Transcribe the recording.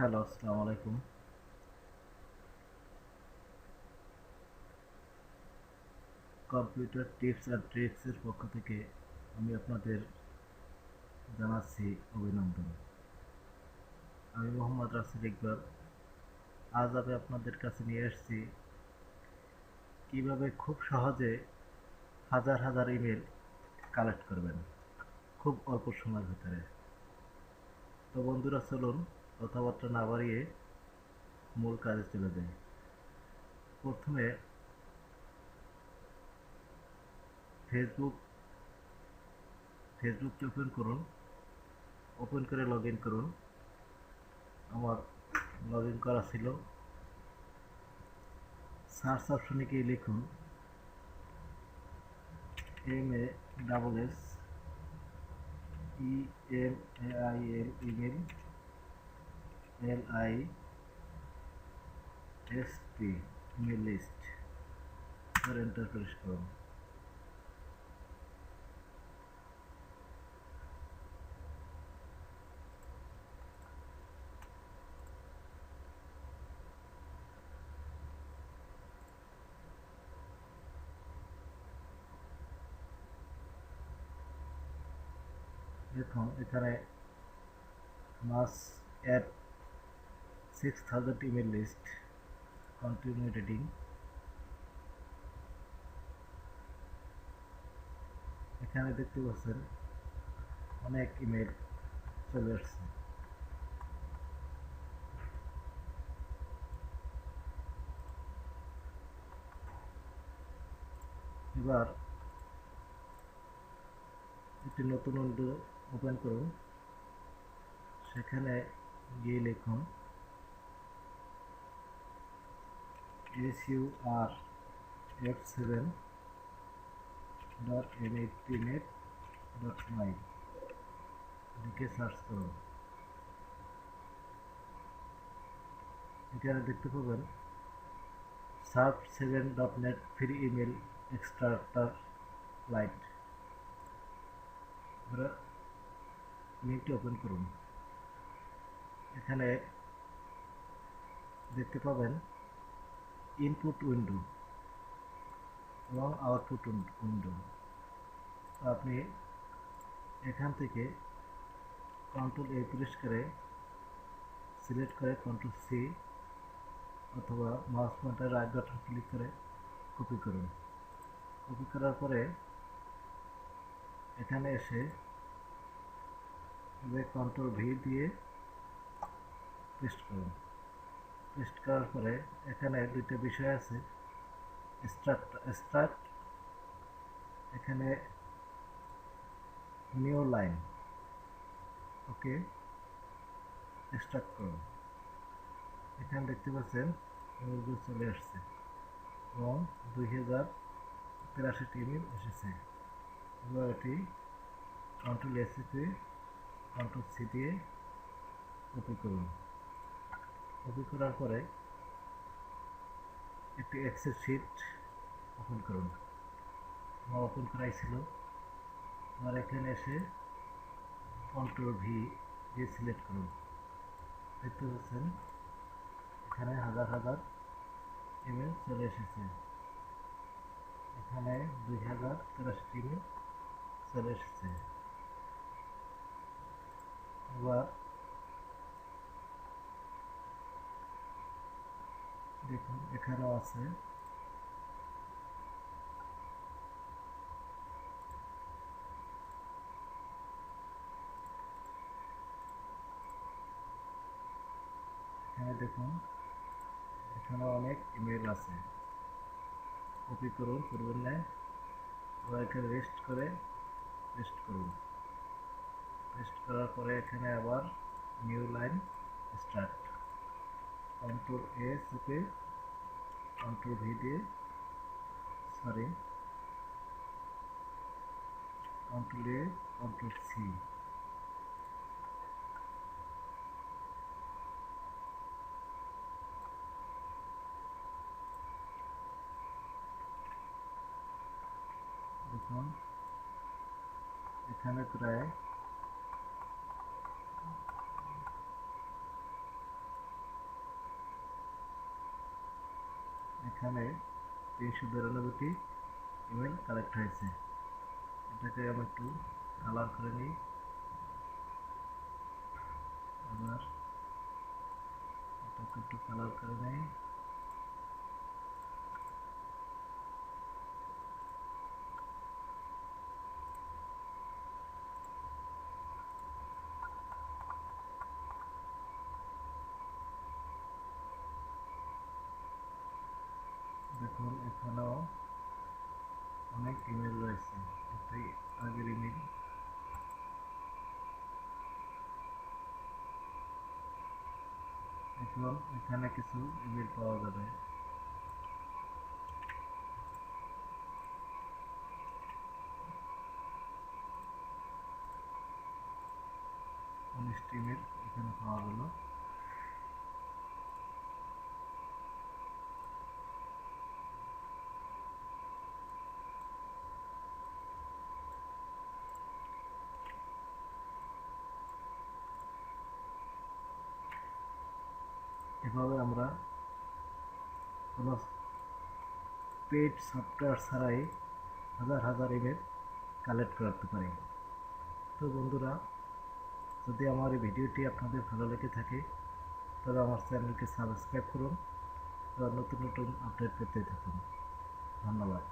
Hello, আসসালামু আলাইকুম। Computer tips and tricks এর পক্ষ থেকে আমি আপনাদের জানাচ্ছি অভিনন্দন। আমি মোহাম্মদ রাসেল ইকবাল। আজ আমি আপনাদের কাছে নিয়ে এসেছি কিভাবে খুব সহজে হাজার হাজার ইমেল কালেক্ট করবেন খুব অল্প সময়ের ভিতরে। তো বন্ধুরা, চলুন কথাবার্তা না বাড়িয়ে মূল কাজে চলে যাই। প্রথমে ফেসবুক ফেসবুকটি ওপেন করুন। ওপেন করে লগ ইন করুন। আমার লগ ইন করা ছিল। সার্চ অপশনে গিয়ে লিখুন MASSEMAIL email LIST email list আর এন্টার প্রেস করুন। দেখুন এখানে mass add 6000 email list continue rating. এখানে দেখতে পাচ্ছেন অনেক ইমেল চলে আসছে। এবার একটি নতুন উইন্ডো ওপেন করুন। সেখানে গিয়ে লিখুন SURF7.m18net.my লিখে সার্চ করুন। এখানে দেখতে পাবেন surf7.net free email extractor light. এবার লিঙ্কটি ওপেন করুন। এখানে দেখতে পাবেন ইনপুট উইন্ডো এবং আউটপুট উইন্ডো। আপনি এখান থেকে কন্ট্রোল A প্রেস করে সিলেক্ট করে কন্ট্রোল C অথবা mouse pointer right button click করে কপি করুন। কপি করার পরে এখানে এসে কন্ট্রোল V দিয়ে পেস্ট করুন। পেস্ট করার পরে এখানে দুইটা বিষয় আছে, স্টার্ট এখানে নিউ লাইন, ওকে এক্সট্রাক্ট করুন। এখানে দেখতে পাচ্ছেন ইমেলগুলো চলে আসছে এবং 2083 ইমেল এসেছে। এবার এটি কন্ট্রোল এস দিয়ে কন্ট্রোল সি দিয়ে কপি করুন। কপি করার পরে একটি এক্সেল শিট ওপেন করুন। আমার ওপেন করাই ছিল। এবার এখানে এসে কন্ট্রোল ভি দিয়ে সিলেক্ট করুন। দেখতে পাচ্ছেন এখানে হাজার হাজার ইমেল চলে এসেছে। এখানে 2083 ইমেল চলে এসেছে। এবার দেখুন এখানেও আছে। এখানে দেখুন এখানে অনেক ইমেল আছে। কপি করুন, করবেন না। এবার এখানে রেস্ট করে পেস্ট করুন। পেস্ট করার পরে এখানে আবার নিউ লাইন স্টার্ট, কন্ট্রোল এ চেপে কন্ট্রোল ভি দিয়ে সরি কন্ট্রোল এ কন্ট্রোল সি দেখুন এখানে প্রায় এখানে 392টি ইমেল কালেক্ট হয়েছে। এটাকে আমি একটু কালার করে নিই। আবার এটাকে একটু কালার করে নেই। দেখুন এখানেও অনেক ইমেল রয়েছে। এটাই আগের ইমেল। এখন এখানে কিছু ইমেল পাওয়া যাবে। ইমেল এখানে পাওয়া গেল। এভাবে আমরা কোনো পেড সফটওয়্যার ছাড়াই হাজার হাজার ইমেল কালেক্ট করতে পারি। তো বন্ধুরা, যদি আমার এই ভিডিওটি আপনাদের ভালো লেগে থাকে তবে আমার চ্যানেলকে সাবস্ক্রাইব করুন এবং নতুন নতুন আপডেট পেতে থাকুন। ধন্যবাদ।